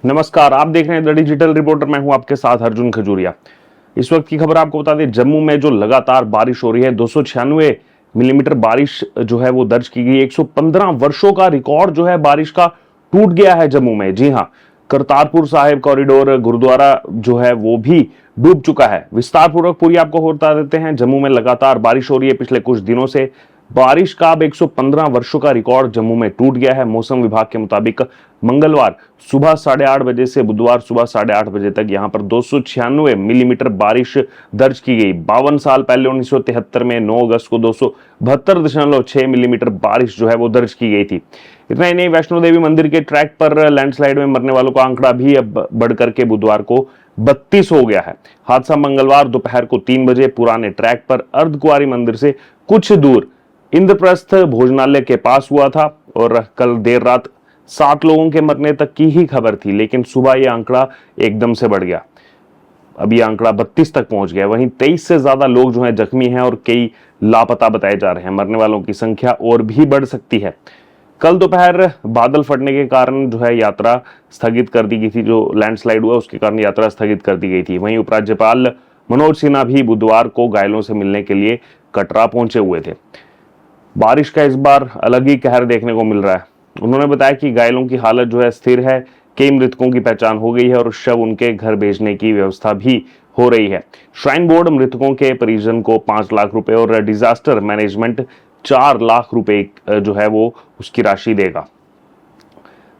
नमस्कार, आप देख रहे हैं द डिजिटल रिपोर्टर। मैं हूं आपके साथ अर्जुन खजूरिया। इस वक्त की खबर आपको बता दें, जम्मू में जो लगातार बारिश हो रही है, 296 मिलीमीटर बारिश जो है वो दर्ज की गई। 115 वर्षों का रिकॉर्ड जो है बारिश का टूट गया है जम्मू में। जी हां, करतारपुर साहिब कॉरिडोर गुरुद्वारा जो है वो भी डूब चुका है। विस्तार पूर्वक पूरी आपको बता देते हैं। जम्मू में लगातार बारिश हो रही है पिछले कुछ दिनों से। बारिश का अब 115 वर्षों का रिकॉर्ड जम्मू में टूट गया है। मौसम विभाग के मुताबिक मंगलवार सुबह 8:30 बजे से बुधवार सुबह 8:30 बजे तक यहां पर 296 मिलीमीटर बारिश दर्ज की गई। 52 साल पहले 1973 में 9 अगस्त को 272.6 मिलीमीटर बारिश जो है वो दर्ज की गई थी। इतना ही नहीं, वैष्णो देवी मंदिर के ट्रैक पर लैंडस्लाइड में मरने वालों का आंकड़ा भी अब बढ़कर के बुधवार को 32 हो गया है। हादसा मंगलवार दोपहर को 3 बजे पुराने ट्रैक पर अर्धकुंवारी मंदिर से कुछ दूर इंद्रप्रस्थ भोजनालय के पास हुआ था और कल देर रात 7 लोगों के मरने तक की ही खबर थी, लेकिन सुबह यह आंकड़ा एकदम से बढ़ गया। अब यह आंकड़ा 32 तक पहुंच गया। वहीं 23 से ज्यादा लोग जो हैं जख्मी हैं और कई लापता बताए जा रहे हैं। मरने वालों की संख्या और भी बढ़ सकती है। कल दोपहर बादल फटने के कारण जो है यात्रा स्थगित कर दी गई थी। जो लैंडस्लाइड हुआ उसके कारण यात्रा स्थगित कर दी गई थी। वहीं उपराज्यपाल मनोज सिन्हा भी बुधवार को घायलों से मिलने के लिए कटरा पहुंचे हुए थे। बारिश का इस बार अलग ही कहर देखने को मिल रहा है। उन्होंने बताया कि घायलों की हालत जो है स्थिर है। कई मृतकों की पहचान हो गई है और शव उनके घर भेजने की व्यवस्था भी हो रही है। श्राइन बोर्ड मृतकों के परिजन को 5 लाख रुपए और डिजास्टर मैनेजमेंट 4 लाख रुपए जो है वो उसकी राशि देगा।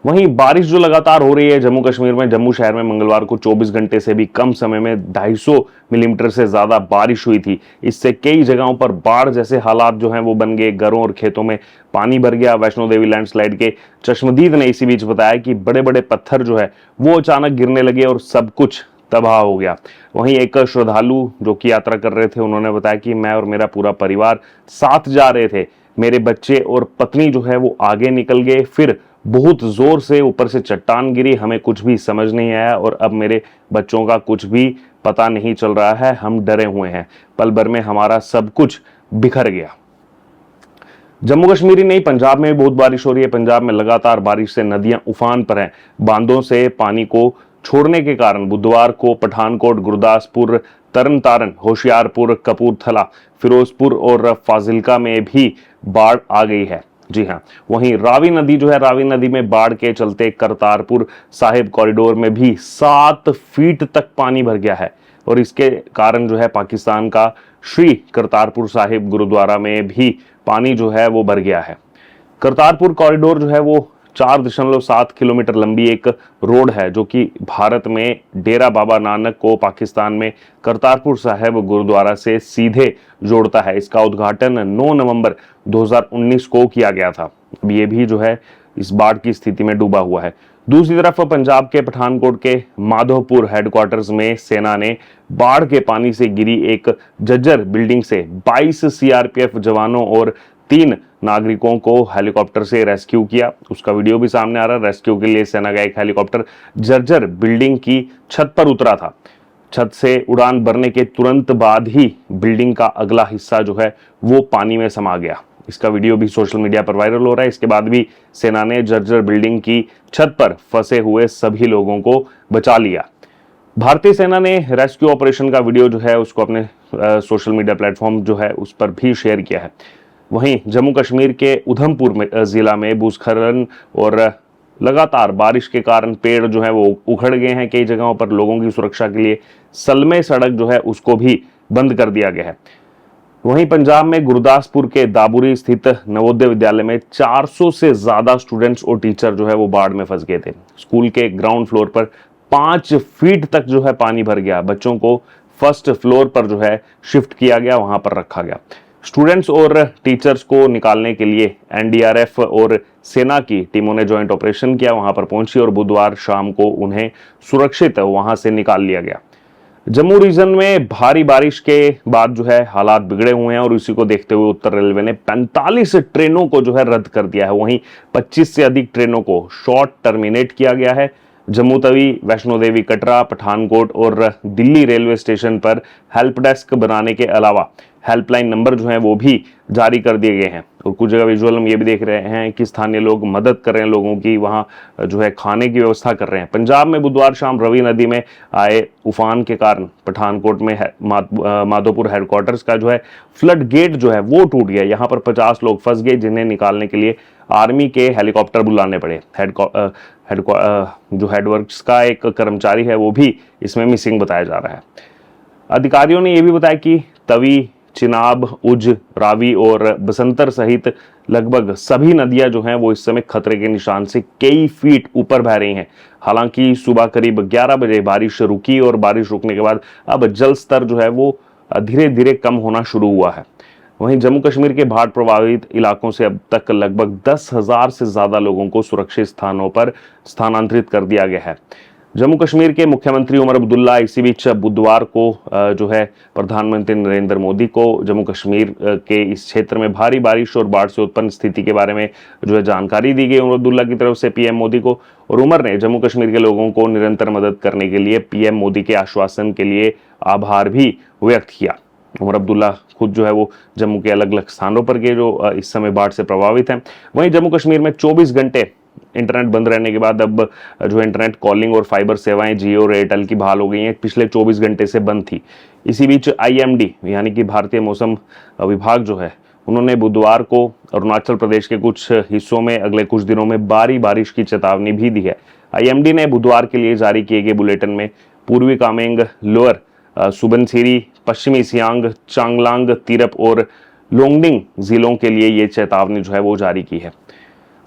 वहीं बारिश जो लगातार हो रही है जम्मू कश्मीर में, जम्मू शहर में मंगलवार को 24 घंटे से भी कम समय में 250 मिलीमीटर से ज्यादा बारिश हुई थी। इससे कई जगहों पर बाढ़ जैसे हालात जो हैं वो बन गए। घरों और खेतों में पानी भर गया। वैष्णो देवी लैंडस्लाइड के चश्मदीद ने इसी बीच बताया कि बड़े बड़े पत्थर जो है वो अचानक गिरने लगे और सब कुछ तबाह हो गया। वहीं एक श्रद्धालु जो कि यात्रा कर रहे थे, उन्होंने बताया कि मैं और मेरा पूरा परिवार साथ जा रहे थे। मेरे बच्चे और पत्नी जो है वो आगे निकल गए, फिर बहुत जोर से ऊपर से चट्टान गिरी। हमें कुछ भी समझ नहीं आया और अब मेरे बच्चों का कुछ भी पता नहीं चल रहा है। हम डरे हुए हैं। पल भर में हमारा सब कुछ बिखर गया। जम्मू कश्मीर ही नहीं, पंजाब में भी बहुत बारिश हो रही है। पंजाब में लगातार बारिश से नदियां उफान पर हैं। बांधों से पानी को छोड़ने के कारण बुधवार को पठानकोट, गुरदासपुर, तरनतारन, होशियारपुर, कपूरथला, फिरोजपुर और फाजिल्का में भी बाढ़ आ गई है। जी हां, वहीं रावी नदी जो है, रावी नदी में बाढ़ के चलते करतारपुर साहिब कॉरिडोर में भी 7 फीट तक पानी भर गया है और इसके कारण जो है पाकिस्तान का श्री करतारपुर साहिब गुरुद्वारा में भी पानी जो है वो भर गया है। करतारपुर कॉरिडोर जो है वो 4.7 किलोमीटर लंबी एक रोड है जो कि भारत में डेरा बाबा नानक को पाकिस्तान में करतारपुर साहिब गुरुद्वारा से सीधे जोड़ता है। इसका उद्घाटन 9 नवंबर 2019 को किया गया था। अब ये भी जो है इस बाढ़ की स्थिति में डूबा हुआ है। दूसरी तरफ पंजाब के पठानकोट के माधोपुर हेडक्वार्टर्स में सेना ने बाढ़ के पानी से गिरी एक जर्जर बिल्डिंग से 22 सीआरपीएफ जवानों और 3 नागरिकों को हेलीकॉप्टर से रेस्क्यू किया। उसका वीडियो भी सामने आ रहा है। रेस्क्यू के लिए सेना का एक हेलीकॉप्टर जर्जर बिल्डिंग की छत पर उतरा था। छत से उड़ान भरने के तुरंत बाद ही बिल्डिंग का अगला हिस्सा जो है वो पानी में समा गया। इसका वीडियो भी सोशल मीडिया पर वायरल हो रहा है। इसके बाद भी सेना ने जर्जर बिल्डिंग की छत पर फंसे हुए सभी लोगों को बचा लिया। भारतीय सेना ने रेस्क्यू ऑपरेशन का वीडियो जो है उसको अपने सोशल मीडिया प्लेटफॉर्म जो है उस पर भी शेयर किया है। वहीं जम्मू कश्मीर के उधमपुर में जिला में भूस्खलन और लगातार बारिश के कारण पेड़ जो है वो उखड़ गए हैं। कई जगहों पर लोगों की सुरक्षा के लिए सलमे सड़क जो है उसको भी बंद कर दिया गया है। वहीं पंजाब में गुरदासपुर के दाबुरी स्थित नवोदय विद्यालय में 400 से ज्यादा स्टूडेंट्स और टीचर जो है वो बाढ़ में फंस गए थे। स्कूल के ग्राउंड फ्लोर पर 5 फीट तक जो है पानी भर गया। बच्चों को फर्स्ट फ्लोर पर जो है शिफ्ट किया गया, वहां पर रखा गया। स्टूडेंट्स और टीचर्स को निकालने के लिए एनडीआरएफ और सेना की टीमों ने ज्वाइंट ऑपरेशन किया, वहां पर पहुंची और बुधवार शाम को उन्हें सुरक्षित वहां से निकाल लिया गया। जम्मू रीजन में भारी बारिश के बाद जो है हालात बिगड़े हुए हैं और इसी को देखते हुए उत्तर रेलवे ने 45 ट्रेनों को जो है रद्द कर दिया है। वहीं 25 से अधिक ट्रेनों को शॉर्ट टर्मिनेट किया गया है। जम्मू तवी, वैष्णो देवी, कटरा, पठानकोट और दिल्ली रेलवे स्टेशन पर हेल्प डेस्क बनाने के अलावा हेल्पलाइन नंबर जो है वो भी जारी कर दिए गए हैं। और कुछ जगह विजुअल हम ये भी देख रहे हैं कि स्थानीय लोग मदद कर रहे हैं, लोगों की वहाँ जो है खाने की व्यवस्था कर रहे हैं। पंजाब में बुधवार शाम रवि नदी में आए उफान के कारण पठानकोट में माधोपुर हेडक्वार्टर्स का जो है फ्लड गेट जो है वो टूट गया। यहाँ पर 50 लोग फंस गए, जिन्हें निकालने के लिए आर्मी के हेलीकॉप्टर बुलाने पड़े। जो हेडवर्क्स का एक कर्मचारी है वो भी इसमें मिसिंग बताया जा रहा है। अधिकारियों ने यह भी बताया कि तवी, चिनाब, उज, रावी और बसंतर सहित लगभग सभी नदियां जो हैं वो इस समय खतरे के निशान से कई फीट ऊपर बह रही हैं। हालांकि सुबह करीब 11 बजे बारिश रुकी और बारिश रुकने के बाद अब जल स्तर जो है वो धीरे धीरे कम होना शुरू हुआ है। वहीं जम्मू कश्मीर के बाढ़ प्रभावित इलाकों से अब तक लगभग 10,000 से ज्यादा लोगों को सुरक्षित स्थानों पर स्थानांतरित कर दिया गया है। जम्मू कश्मीर के मुख्यमंत्री उमर अब्दुल्ला इसी बीच बुधवार को जो है प्रधानमंत्री नरेंद्र मोदी को जम्मू कश्मीर के इस क्षेत्र में भारी बारिश और बाढ़ से उत्पन्न स्थिति के बारे में जो है जानकारी दी गई उमर अब्दुल्ला की तरफ से पीएम मोदी को। और उमर ने जम्मू कश्मीर के लोगों को निरंतर मदद करने के लिए पीएम मोदी के आश्वासन के लिए आभार भी व्यक्त किया। उमर अब्दुल्ला खुद जो है वो जम्मू के अलग अलग स्थानों पर के जो इस समय बाढ़ से प्रभावित हैं। वहीं जम्मू कश्मीर में 24 घंटे इंटरनेट बंद रहने के बाद अब जो इंटरनेट कॉलिंग और फाइबर सेवाएं जियो और एयरटेल की बहाल हो गई हैं। पिछले 24 घंटे से बंद थी। इसी बीच आईएमडी यानी कि भारतीय मौसम विभाग जो है उन्होंने बुधवार को अरुणाचल प्रदेश के कुछ हिस्सों में अगले कुछ दिनों में भारी बारिश की चेतावनी भी दी है। आईएमडी ने बुधवार के लिए जारी किए गए बुलेटिन में पूर्वी कामेंग, लोअर सुबनसिरी, पश्चिमी सियांग, चांगलांग, तिरप और लोंगडिंग जिलों के लिए ये चेतावनी जो है वो जारी की है।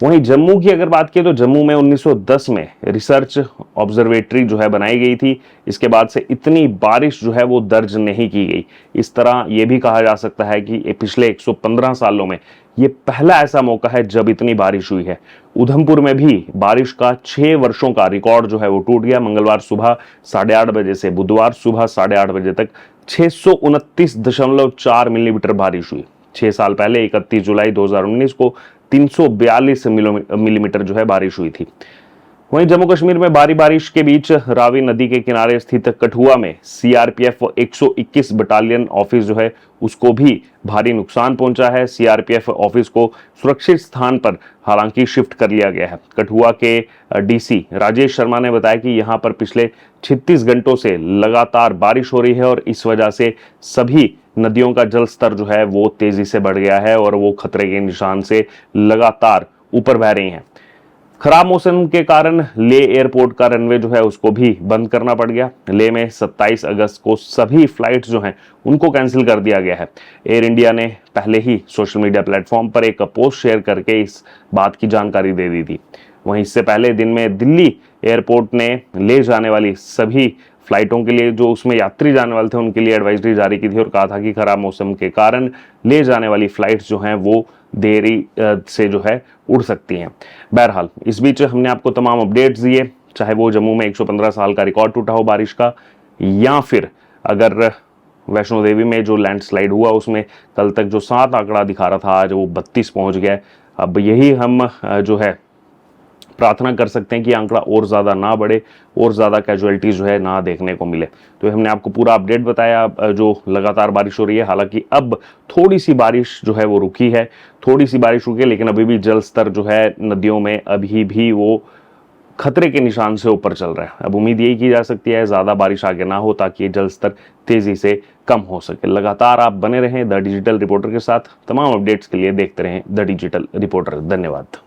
वहीं जम्मू की अगर बात की तो जम्मू में 1910 में रिसर्च ऑब्जर्वेटरी जो है बनाई गई थी। इसके बाद से इतनी बारिश जो है वो दर्ज नहीं की गई। इस तरह ये भी कहा जा सकता है कि पिछले 115 सालों में ये पहला ऐसा मौका है जब इतनी बारिश हुई है। उधमपुर में भी बारिश का 6 वर्षों का रिकॉर्ड जो है वो टूट गया। मंगलवार सुबह 8:30 बजे से बुधवार सुबह 8:30 बजे तक 629.4 मिलीमीटर बारिश हुई। 6 साल पहले 31 जुलाई 2019 को 342 मिलीमीटर जो है बारिश हुई थी। वहीं जम्मू कश्मीर में भारी बारिश के बीच रावी नदी के किनारे स्थित कठुआ में सीआरपीएफ 121 बटालियन ऑफिस जो है उसको भी भारी नुकसान पहुंचा है। सीआरपीएफ ऑफिस को सुरक्षित स्थान पर हालांकि शिफ्ट कर लिया गया है। कठुआ के डीसी राजेश शर्मा ने बताया कि यहां पर पिछले 36 घंटों से लगातार बारिश हो रही है और इस वजह से सभी नदियों का जल स्तर जो है वो तेजी से बढ़ गया है और वो खतरे के निशान से लगातार ऊपर बह रही हैं। खराब मौसम के कारण ले एयरपोर्ट का रनवे जो है उसको भी बंद करना पड़ गया। ले में 27 अगस्त को सभी फ्लाइट्स जो हैं उनको कैंसिल कर दिया गया है। एयर इंडिया ने पहले ही सोशल मीडिया प्लेटफॉर्म पर एक पोस्ट शेयर करके इस बात की जानकारी दे दी थी। वहीं इससे पहले दिन में दिल्ली एयरपोर्ट ने ले जाने वाली सभी फ्लाइटों के लिए जो उसमें यात्री जाने वाले थे उनके लिए एडवाइजरी जारी की थी और कहा था कि खराब मौसम के कारण ले जाने वाली फ्लाइट्स जो हैं वो देरी से जो है उड़ सकती हैं। बहरहाल इस बीच हमने आपको तमाम अपडेट्स दिए, चाहे वो जम्मू में 115 साल का रिकॉर्ड टूटा हो बारिश का, या फिर अगर वैष्णो देवी में जो लैंडस्लाइड हुआ उसमें कल तक जो 7 आंकड़ा दिखा रहा था आज वो 32 पहुंच गया। अब यही हम जो है प्रार्थना कर सकते हैं कि आंकड़ा और ज़्यादा ना बढ़े और ज़्यादा कैजुअलिटीज जो है ना देखने को मिले। तो हमने आपको पूरा अपडेट बताया जो लगातार बारिश हो रही है। हालांकि अब थोड़ी सी बारिश जो है वो रुकी है, थोड़ी सी बारिश रुकी है, लेकिन अभी भी जल स्तर जो है नदियों में अभी भी वो खतरे के निशान से ऊपर चल रहा है। अब उम्मीद यही की जा सकती है ज़्यादा बारिश आगे ना हो ताकि ये जल स्तर तेज़ी से कम हो सके। लगातार आप बने रहें द डिजिटल रिपोर्टर के साथ। तमाम अपडेट्स के लिए देखते रहें द डिजिटल रिपोर्टर। धन्यवाद।